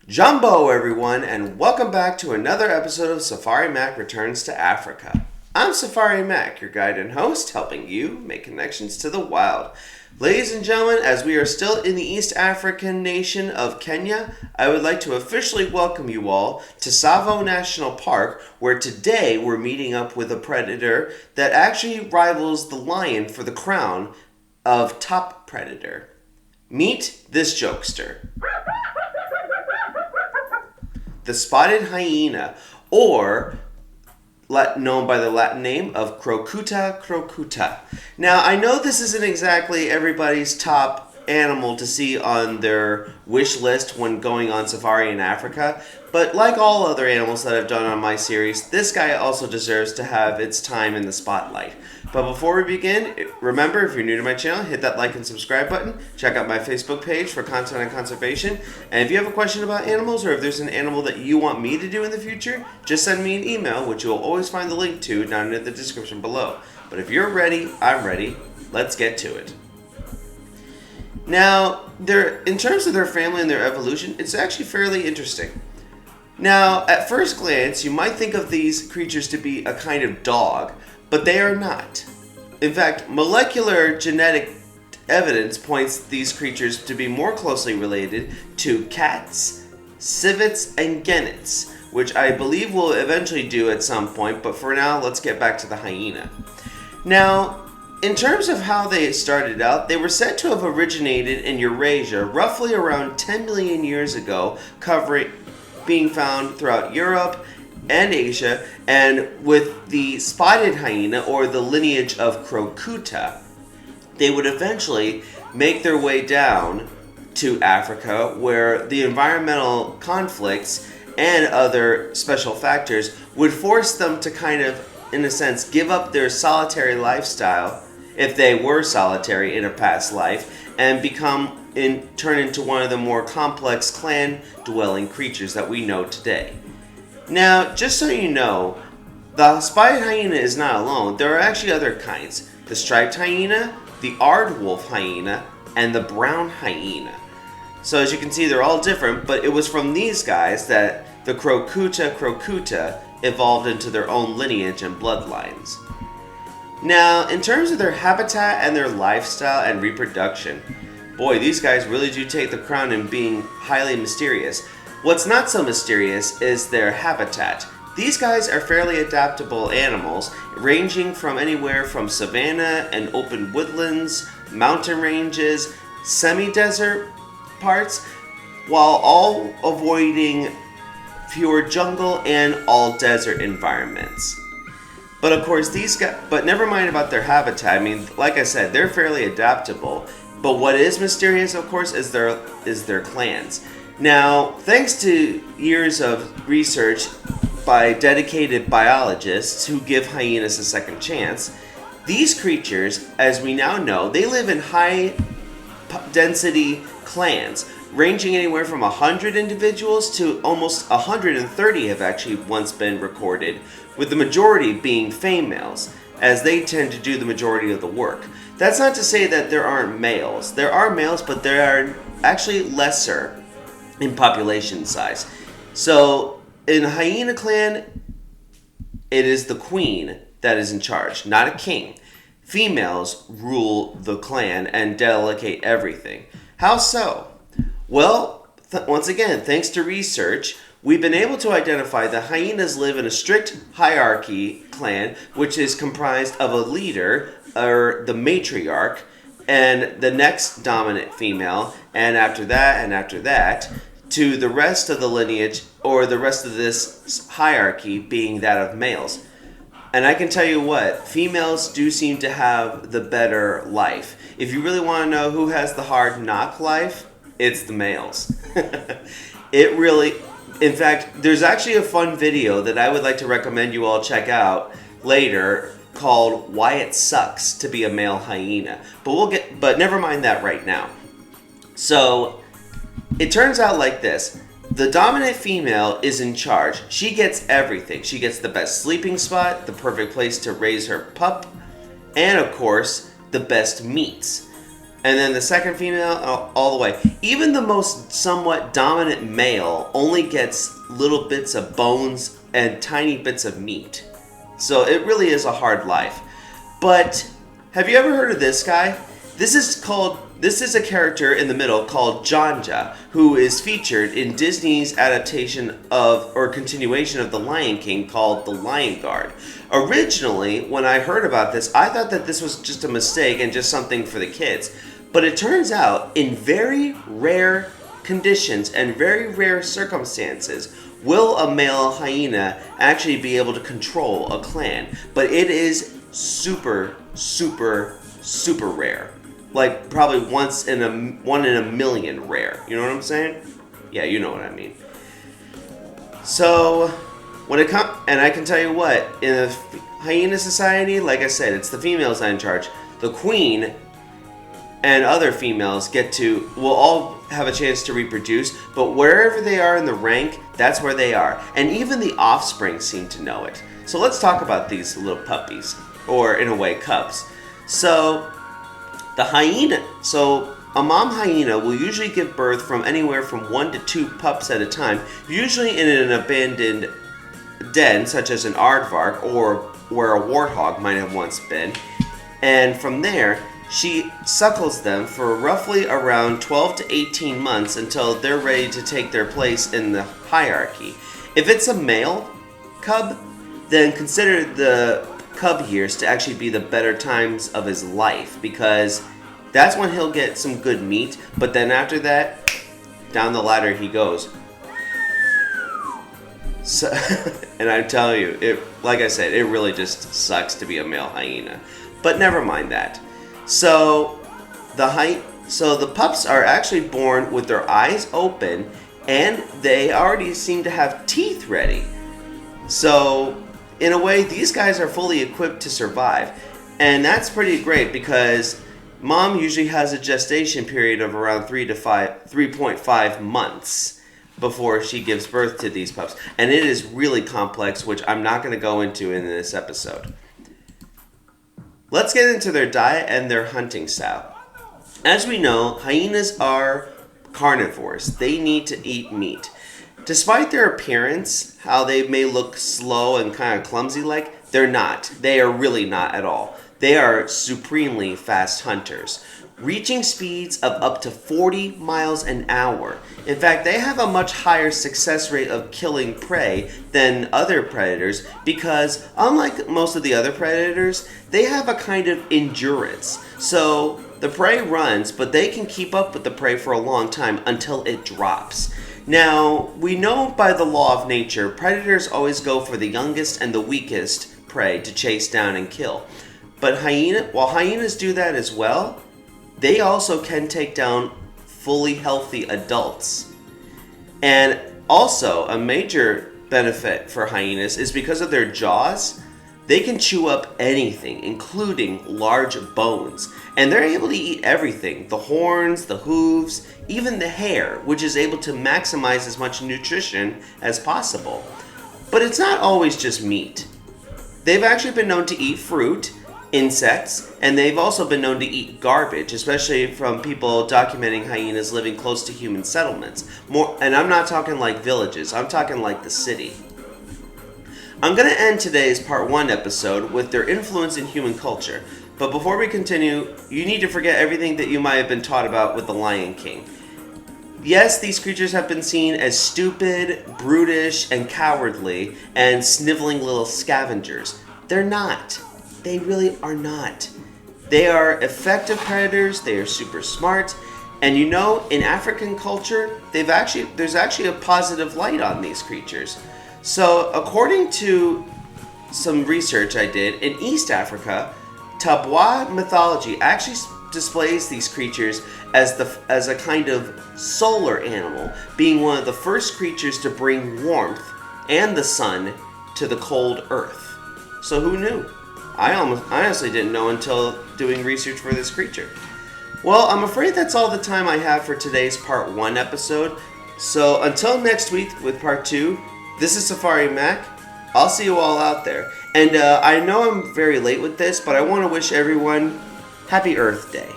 Jambo, everyone, and welcome back to another episode of Safari Mack Returns to Africa. I'm Safari Mack, your guide and host, helping you make connections to the wild. Ladies and gentlemen, as we are still in the East African nation of Kenya, I would like to officially welcome you all to Tsavo National Park, where today we're meeting up with a predator that actually rivals the lion for the crown of top predator. Meet this jokester. The spotted hyena, or known by the Latin name of Crocuta crocuta. Now, I know this isn't exactly everybody's top animal to see on their wish list when going on safari in Africa, but like all other animals that I've done on my series, this guy also deserves to have its time in the spotlight. But before we begin, remember, if you're new to my channel, hit that like and subscribe button. Check out my Facebook page for content on conservation. And if you have a question about animals, or if there's an animal that you want me to do in the future, just send me an email, which you'll always find the link to down in the description below. But if you're ready, I'm ready. Let's get to it. Now, in terms of their family and their evolution, it's actually fairly interesting. Now, at first glance, you might think of these creatures to be a kind of dog, but they are not. In fact, molecular genetic evidence points these creatures to be more closely related to cats, civets, and genets, which I believe we'll eventually do at some point, but for now, let's get back to the hyena. Now, in terms of how they started out, they were said to have originated in Eurasia roughly around 10 million years ago, being found throughout Europe and Asia, and with the spotted hyena, or the lineage of Crocuta, they would eventually make their way down to Africa, where the environmental conflicts and other special factors would force them to kind of, in a sense, give up their solitary lifestyle, if they were solitary in a past life, and turn into one of the more complex clan-dwelling creatures that we know today. Now, just so you know, the spotted hyena is not alone. There are actually other kinds. The striped hyena, the aardwolf hyena, and the brown hyena. So as you can see, they're all different, but it was from these guys that the Crocuta crocuta evolved into their own lineage and bloodlines. Now, in terms of their habitat and their lifestyle and reproduction, boy, these guys really do take the crown in being highly mysterious. What's not so mysterious is their habitat. These guys are fairly adaptable animals, ranging from anywhere from savanna and open woodlands, mountain ranges, semi-desert parts, while all avoiding pure jungle and all desert environments. But of course, but never mind about their habitat. I mean, like I said, they're fairly adaptable. But what is mysterious, of course, is their clans. Now, thanks to years of research by dedicated biologists who give hyenas a second chance, these creatures, as we now know, they live in high-density clans, ranging anywhere from 100 individuals to almost 130 have actually once been recorded, with the majority being females, as they tend to do the majority of the work. That's not to say that there aren't males. There are males, but they are actually lesser in population size. So in a hyena clan, it is the queen that is in charge, not a king. Females rule the clan and delegate everything. How so? Well, once again, thanks to research, we've been able to identify that hyenas live in a strict hierarchy clan, which is comprised of a leader, or the matriarch, and the next dominant female, and after that, to the rest of the lineage, or the rest of this hierarchy being that of males. And I can tell you what, females do seem to have the better life. If you really want to know who has the hard knock life, it's the males. In fact, there's actually a fun video that I would like to recommend you all check out later, called Why It Sucks to Be a Male Hyena. But never mind that right now. So, it turns out like this. The dominant female is in charge. She gets everything. She gets the best sleeping spot, the perfect place to raise her pup, and of course, the best meats. And then the second female, all the way. Even the most somewhat dominant male only gets little bits of bones and tiny bits of meat. So it really is a hard life. But have you ever heard of this guy? This is a character in the middle called Janja, who is featured in Disney's adaptation of, or continuation of, The Lion King called The Lion Guard. Originally, when I heard about this, I thought that this was just a mistake and just something for the kids. But it turns out, in very rare conditions and very rare circumstances, will a male hyena actually be able to control a clan. But it is super, super, super rare. Like probably one in a million rare. You know what I'm saying? Yeah, you know what I mean. So when it comes, and I can tell you what, in a hyena society, like I said, it's the females that are in charge. The queen and other females will all have a chance to reproduce, but wherever they are in the rank, that's where they are. And even the offspring seem to know it. So let's talk about these little puppies, or in a way, cubs. So the hyena, a mom hyena will usually give birth from anywhere from 1 to 2 pups at a time, usually in an abandoned den, such as an aardvark, or where a warthog might have once been. And from there, she suckles them for roughly around 12 to 18 months until they're ready to take their place in the hierarchy. If it's a male cub, then consider the cub years to actually be the better times of his life, because that's when he'll get some good meat, but then after that, down the ladder he goes. So, and I'm telling you, like I said, it really just sucks to be a male hyena. But never mind that. So the pups are actually born with their eyes open, and they already seem to have teeth ready. So in a way, these guys are fully equipped to survive. And that's pretty great, because mom usually has a gestation period of around 3.5 months before she gives birth to these pups. And it is really complex, which I'm not going to go into in this episode. Let's get into their diet and their hunting style. As we know, hyenas are carnivores. They need to eat meat. Despite their appearance, how they may look slow and kind of clumsy-like, they're not. They are really not at all. They are supremely fast hunters, reaching speeds of up to 40 miles an hour. In fact, they have a much higher success rate of killing prey than other predators, because unlike most of the other predators, they have a kind of endurance. So the prey runs, but they can keep up with the prey for a long time until it drops. Now, we know by the law of nature, predators always go for the youngest and the weakest prey to chase down and kill. But while hyenas do that as well, they also can take down fully healthy adults. And also, a major benefit for hyenas is because of their jaws, they can chew up anything, including large bones. And they're able to eat everything, the horns, the hooves, even the hair, which is able to maximize as much nutrition as possible. But it's not always just meat. They've actually been known to eat fruit, insects, and they've also been known to eat garbage, especially from people documenting hyenas living close to human settlements. And I'm not talking like villages, I'm talking like the city. I'm going to end today's part 1 episode with their influence in human culture. But before we continue, you need to forget everything that you might have been taught about with the Lion King. Yes, these creatures have been seen as stupid, brutish, and cowardly, and sniveling little scavengers. They're not. They really are not. They are effective predators, they are super smart, and you know, in African culture, there's actually a positive light on these creatures. So, according to some research I did, in East Africa, Tabwa mythology actually displays these creatures as a kind of solar animal, being one of the first creatures to bring warmth and the sun to the cold earth. So who knew? I honestly didn't know until doing research for this creature. Well, I'm afraid that's all the time I have for today's part 1 episode. So until next week with part 2, this is Safari Mack. I'll see you all out there. And I know I'm very late with this, but I want to wish everyone Happy Earth Day.